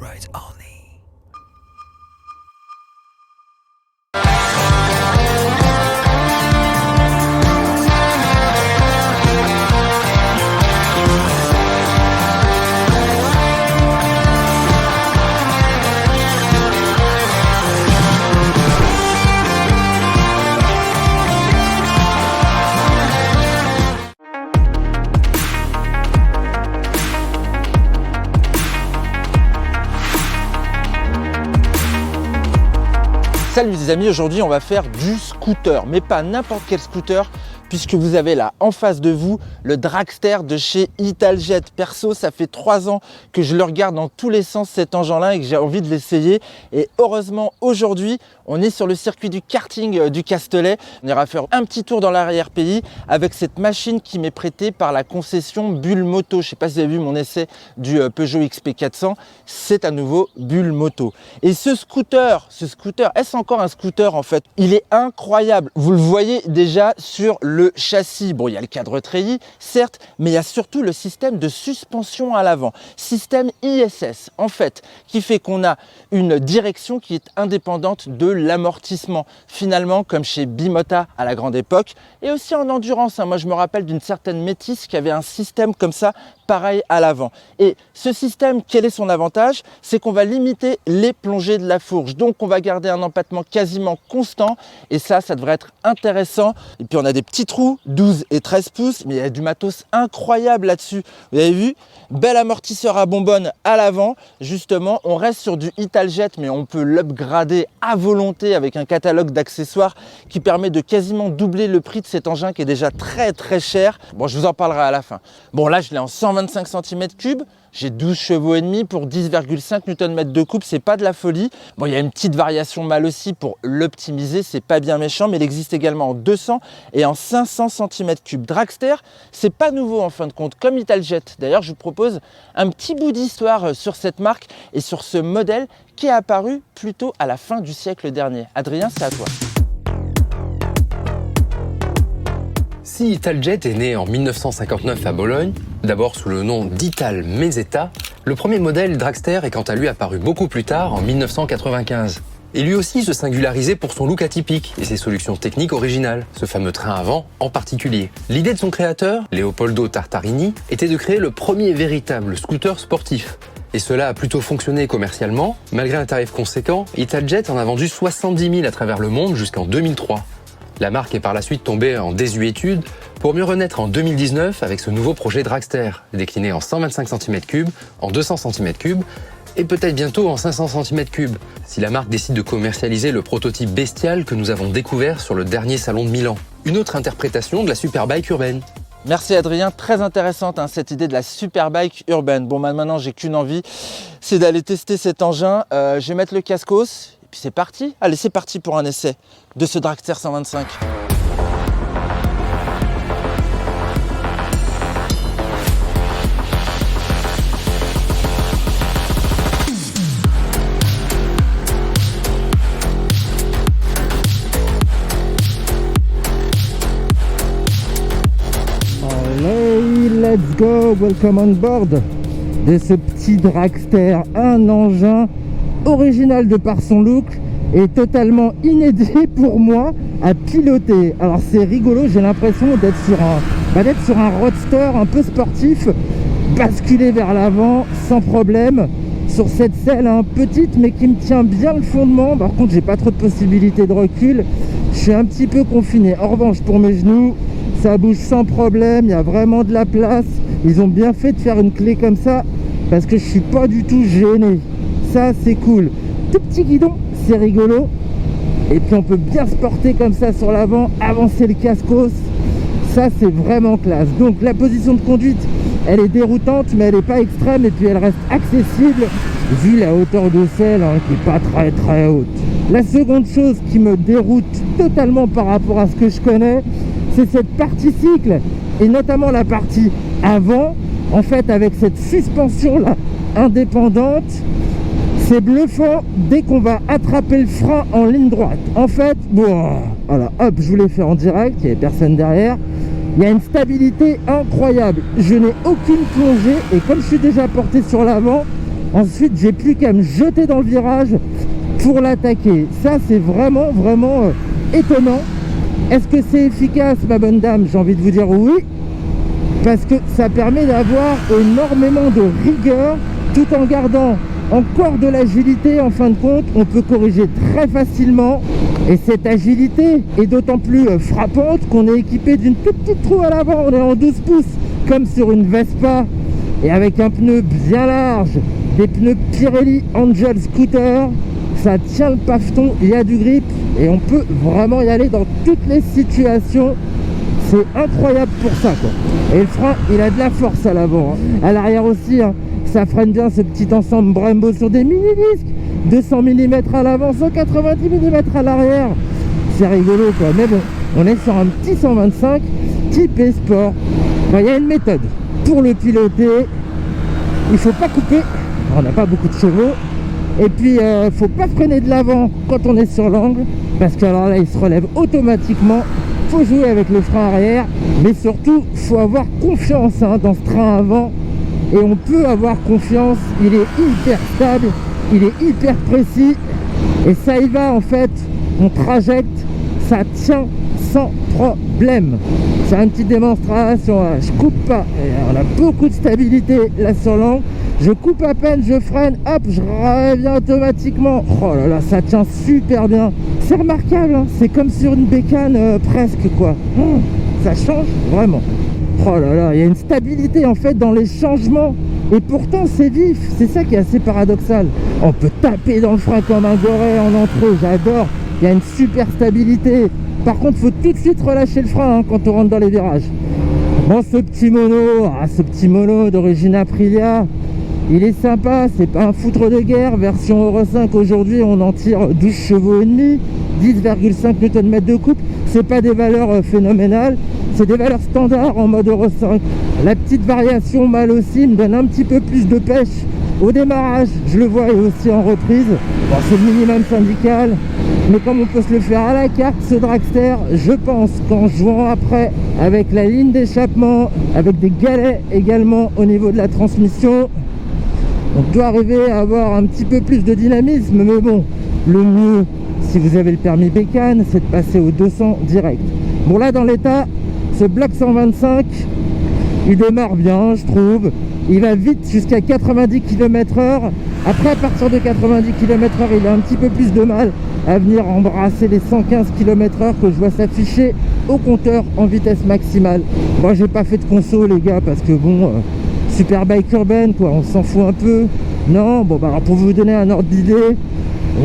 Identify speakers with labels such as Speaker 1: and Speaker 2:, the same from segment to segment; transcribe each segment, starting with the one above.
Speaker 1: rides only.
Speaker 2: Salut les amis, aujourd'hui on va faire du scooter, mais pas n'importe quel scooter, puisque vous avez là en face de vous le Dragster de chez Italjet. Perso, ça fait 3 ans que je le regarde dans tous les sens cet engin-là et que j'ai envie de l'essayer. Et heureusement aujourd'hui, on est sur le circuit du karting du Castellet. On ira faire un petit tour dans l'arrière-pays avec cette machine qui m'est prêtée par la concession Bull Moto. Je ne sais pas si vous avez vu mon essai du Peugeot XP400, c'est à nouveau Bull Moto. Et ce scooter, est-ce encore un scooter en fait? Il est incroyable. Vous le voyez déjà sur le châssis. Bon, il y a le cadre treillis, certes, mais il y a surtout le système de suspension à l'avant. Système ISS, en fait, qui fait qu'on a une direction qui est indépendante de l'amortissement. Finalement, comme chez Bimota à la grande époque, et aussi en endurance. Moi, je me rappelle d'une certaine Métis qui avait un système comme ça, pareil à l'avant. Et ce système, quel est son avantage? C'est qu'on va limiter les plongées de la fourche. Donc, on va garder un empattement quasiment constant. Et ça devrait être intéressant. Et puis, on a des petits trous, 12 et 13 pouces, mais il y a du matos incroyable là-dessus. Vous avez vu? Bel amortisseur à bonbonne à l'avant. Justement, on reste sur du Italjet, mais on peut l'upgrader à volonté avec un catalogue d'accessoires qui permet de quasiment doubler le prix de cet engin qui est déjà très très cher. Bon, je vous en parlerai à la fin. Bon, là, je l'ai en 125 cm3. J'ai 12 chevaux et demi pour 10,5 Nm de couple, c'est pas de la folie. Bon, il y a une petite variation mâle aussi pour l'optimiser, c'est pas bien méchant, mais il existe également en 200 et en 500 cm3. Dragster, c'est pas nouveau en fin de compte, comme Italjet. D'ailleurs, je vous propose un petit bout d'histoire sur cette marque et sur ce modèle qui est apparu plutôt à la fin du siècle dernier. Adrien, c'est à toi.
Speaker 3: Si Italjet est né en 1959 à Bologne, d'abord sous le nom d'Ital Meseta, le premier modèle Dragster est quant à lui apparu beaucoup plus tard, en 1995. Et lui aussi se singularisait pour son look atypique et ses solutions techniques originales, ce fameux train avant en particulier. L'idée de son créateur, Leopoldo Tartarini, était de créer le premier véritable scooter sportif. Et cela a plutôt fonctionné commercialement. Malgré un tarif conséquent, Italjet en a vendu 70 000 à travers le monde jusqu'en 2003. La marque est par la suite tombée en désuétude pour mieux renaître en 2019 avec ce nouveau projet Dragster, décliné en 125 cm3, en 200 cm3 et peut-être bientôt en 500 cm3, si la marque décide de commercialiser le prototype bestial que nous avons découvert sur le dernier salon de Milan. Une autre interprétation de la superbike urbaine.
Speaker 2: Merci Adrien, très intéressante cette idée de la superbike urbaine. Bon, maintenant j'ai qu'une envie, c'est d'aller tester cet engin. Je vais mettre le cascos. Puis c'est parti. Allez, c'est parti pour un essai de ce Dragster 125. Allez, let's go, welcome on board de ce petit Dragster, un engin original de par son look et totalement inédit pour moi à piloter. Alors c'est rigolo, j'ai l'impression d'être sur un roadster un peu sportif, basculer vers l'avant sans problème sur cette selle petite mais qui me tient bien le fondement. Par contre j'ai pas trop de possibilités de recul, je suis un petit peu confiné. En revanche pour mes genoux, ça bouge sans problème, il y a vraiment de la place. Ils ont bien fait de faire une clé comme ça parce que je suis pas du tout gêné. Ça c'est cool, tout petit guidon, c'est rigolo, et puis on peut bien se porter comme ça sur l'avant, avancer le cascos, ça c'est vraiment classe. Donc la position de conduite, elle est déroutante mais elle n'est pas extrême et puis elle reste accessible vu la hauteur de selle qui n'est pas très très haute. La seconde chose qui me déroute totalement par rapport à ce que je connais, c'est cette partie cycle et notamment la partie avant, en fait avec cette suspension là indépendante. C'est bluffant dès qu'on va attraper le frein en ligne droite. En fait, bon, voilà, hop, je vous l'ai fait en direct, il n'y avait personne derrière. Il y a une stabilité incroyable. Je n'ai aucune plongée et comme je suis déjà porté sur l'avant, Ensuite, j'ai plus qu'à me jeter dans le virage pour l'attaquer. Ça, c'est vraiment étonnant. Est-ce que c'est efficace, ma bonne dame? J'ai envie de vous dire oui, parce que ça permet d'avoir énormément de rigueur tout en gardant encore de l'agilité. En fin de compte, on peut corriger très facilement, et cette agilité est d'autant plus frappante qu'on est équipé d'une toute petite roue à l'avant. On est en 12 pouces comme sur une Vespa, et avec un pneu bien large, des pneus Pirelli Angel Scooter. Ça tient le paveton, il y a du grip et on peut vraiment y aller dans toutes les situations. C'est incroyable pour ça, quoi. Et le frein, il a de la force à l'avant, hein. À l'arrière aussi, hein. Ça freine bien ce petit ensemble Brembo sur des mini-disques. 200 mm à l'avant, 190 mm à l'arrière. C'est rigolo, quoi. Mais bon, on est sur un petit 125 type Sport. Enfin, il y a une méthode pour le piloter. Il faut pas couper, on n'a pas beaucoup de chevaux. Et puis faut pas freiner de l'avant quand on est sur l'angle, parce que alors là il se relève automatiquement. Faut jouer avec le frein arrière, mais surtout faut avoir confiance, hein, dans ce train avant. Et on peut avoir confiance, il est hyper stable, il est hyper précis, et ça y va en fait. On trajecte, ça tient sans problème. C'est une petite démonstration, hein. Je coupe pas, et on a beaucoup de stabilité là sur l'angle. Je coupe à peine, je freine, hop, je reviens automatiquement. Oh là là, ça tient super bien. C'est remarquable, hein, c'est comme sur une bécane presque, quoi. Ça change vraiment. Oh là là, il y a une stabilité en fait dans les changements. Et pourtant c'est vif, c'est ça qui est assez paradoxal. On peut taper dans le frein comme un goré en entrée, j'adore. Il y a une super stabilité. Par contre, faut tout de suite relâcher le frein, hein, quand on rentre dans les virages. Bon, ce petit mono d'origine Aprilia, il est sympa, c'est pas un foutre de guerre. Version Euro 5 aujourd'hui, on en tire 12 chevaux et demi, 10,5 Nm de couple. C'est pas des valeurs phénoménales, c'est des valeurs standards en mode Euro 5. La petite variation mâle aussi me donne un petit peu plus de pêche au démarrage, je le vois, et aussi en reprise. Bon, c'est le minimum syndical, mais comme on peut se le faire à la carte, ce dragster, je pense qu'en jouant après avec la ligne d'échappement, avec des galets également au niveau de la transmission, on doit arriver à avoir un petit peu plus de dynamisme. Mais bon, le mieux, si vous avez le permis bécane, c'est de passer au 200 direct. Bon, là dans l'état, ce bloc 125, il démarre bien, je trouve. Il va vite jusqu'à 90 km/h. Après, à partir de 90 km/h, il a un petit peu plus de mal à venir embrasser les 115 km/h que je vois s'afficher au compteur en vitesse maximale. Moi, j'ai pas fait de conso, les gars, parce que bon, Superbike urbaine, quoi, on s'en fout un peu. Non, bon, bah alors pour vous donner un ordre d'idée,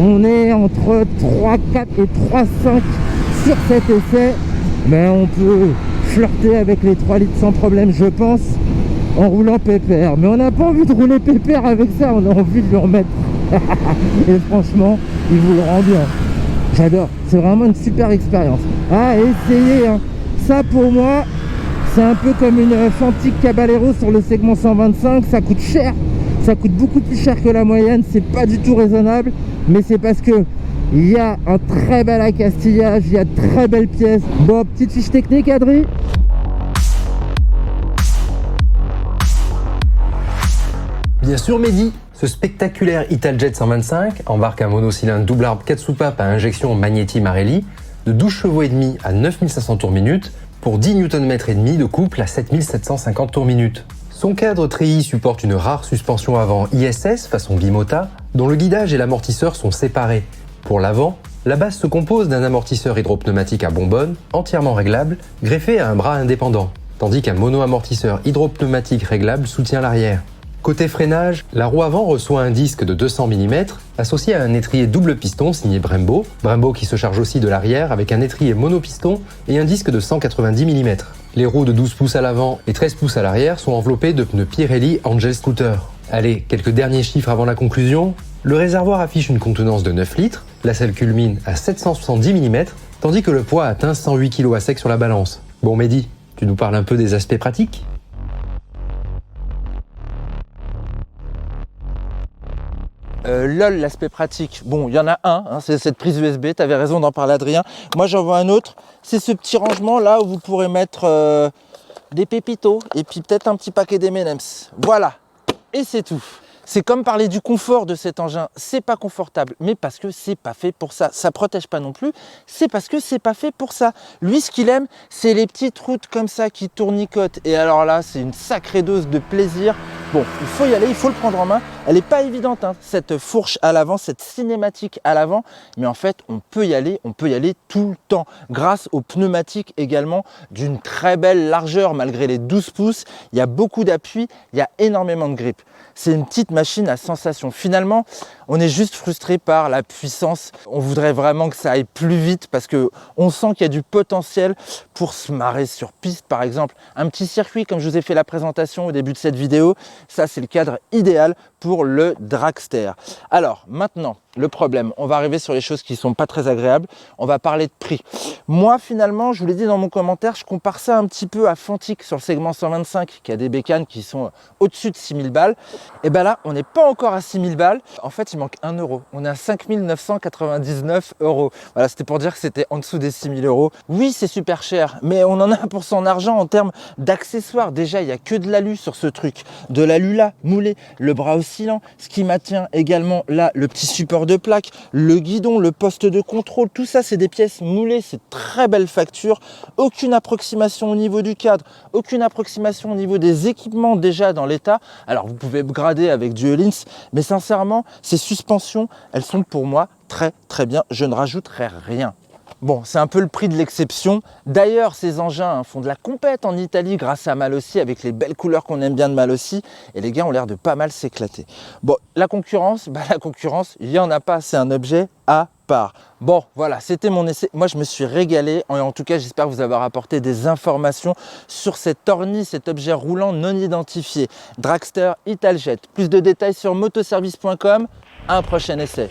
Speaker 2: on est entre 3,4 et 3,5 sur cet essai, mais on peut flirter avec les 3 litres sans problème, je pense, en roulant pépère. Mais on n'a pas envie de rouler pépère avec ça, on a envie de lui remettre. Et franchement, il vous le rend bien. J'adore, c'est vraiment une super expérience. Ah, essayez, hein. Ça pour moi, c'est un peu comme une Fantic Caballero sur le segment 125, ça coûte cher. Ça coûte beaucoup plus cher que la moyenne, c'est pas du tout raisonnable, mais c'est parce que il y a un très bel accastillage, il y a de très belles pièces. Bon, petite fiche technique, Adri.
Speaker 3: Bien sûr, Mehdi, ce spectaculaire Italjet 125 embarque un monocylindre double arbre 4 soupapes à injection Magneti Marelli de 12 chevaux et demi à 9500 tours minute pour 10 Nm et demi de couple à 7750 tours minute. Son cadre treillis supporte une rare suspension avant ISS façon bimota dont le guidage et l'amortisseur sont séparés. Pour l'avant, la base se compose d'un amortisseur hydropneumatique à bonbonne entièrement réglable greffé à un bras indépendant, tandis qu'un mono-amortisseur hydropneumatique réglable soutient l'arrière. Côté freinage, la roue avant reçoit un disque de 200 mm associé à un étrier double piston signé Brembo, Brembo qui se charge aussi de l'arrière avec un étrier monopiston et un disque de 190 mm. Les roues de 12 pouces à l'avant et 13 pouces à l'arrière sont enveloppées de pneus Pirelli Angel Scooter. Allez, quelques derniers chiffres avant la conclusion. Le réservoir affiche une contenance de 9 litres, la selle culmine à 770 mm, tandis que le poids atteint 108 kg à sec sur la balance. Bon Mehdi, tu nous parles un peu des aspects pratiques ?
Speaker 2: LOL, l'aspect pratique. Bon, il y en a un, hein, c'est cette prise USB, tu avais raison d'en parler, Adrien. Moi, j'en vois un autre, c'est ce petit rangement là où vous pourrez mettre des pépitos et puis peut-être un petit paquet d'M&M's. Voilà, et c'est tout. C'est comme parler du confort de cet engin. C'est pas confortable, mais parce que c'est pas fait pour ça. Ça protège pas non plus, c'est parce que c'est pas fait pour ça. Lui, ce qu'il aime, c'est les petites routes comme ça qui tournicotent. Et alors là, c'est une sacrée dose de plaisir. Bon, il faut y aller, il faut le prendre en main. Elle n'est pas évidente, hein, cette fourche à l'avant, cette cinématique à l'avant. Mais en fait, on peut y aller tout le temps. Grâce aux pneumatiques également d'une très belle largeur, malgré les 12 pouces. Il y a beaucoup d'appui, il y a énormément de grip. C'est une petite machine à sensation. Finalement, on est juste frustré par la puissance. On voudrait vraiment que ça aille plus vite parce qu'on sent qu'il y a du potentiel pour se marrer sur piste, par exemple. Un petit circuit, comme je vous ai fait la présentation au début de cette vidéo, ça c'est le cadre idéal pour le dragster. Alors maintenant, le problème, on va arriver sur les choses qui ne sont pas très agréables. On va parler de prix. Moi, finalement, je vous l'ai dit dans mon commentaire, je compare ça un petit peu à Fantic sur le segment 125, qui a des bécanes qui sont au-dessus de 6000 balles. Et bien là, on n'est pas encore à 6000 balles. En fait, il manque 1 euro. On est à 5999 euros. Voilà, c'était pour dire que c'était en dessous des 6000 euros. Oui, c'est super cher, mais on en a pour son argent en termes d'accessoires. Déjà, il n'y a que de l'alu sur ce truc. De l'alu là, moulé, le bras oscillant, ce qui maintient également là, le petit support de plaque, le guidon, le poste de contrôle, tout ça c'est des pièces moulées, c'est très belle facture, aucune approximation au niveau du cadre, aucune approximation au niveau des équipements déjà dans l'état. Alors vous pouvez grader avec du Öhlins, mais sincèrement ces suspensions, elles sont pour moi très bien, je ne rajouterai rien. Bon, c'est un peu le prix de l'exception. D'ailleurs, ces engins font de la compète en Italie grâce à Malossi, avec les belles couleurs qu'on aime bien de Malossi. Et les gars ont l'air de pas mal s'éclater. Bon, la concurrence, il n'y en a pas. C'est un objet à part. Bon, voilà, c'était mon essai. Moi, je me suis régalé. En tout cas, j'espère vous avoir apporté des informations sur cet orni, cet objet roulant non identifié. Dragster Italjet. Plus de détails sur motoservice.com. À un prochain essai.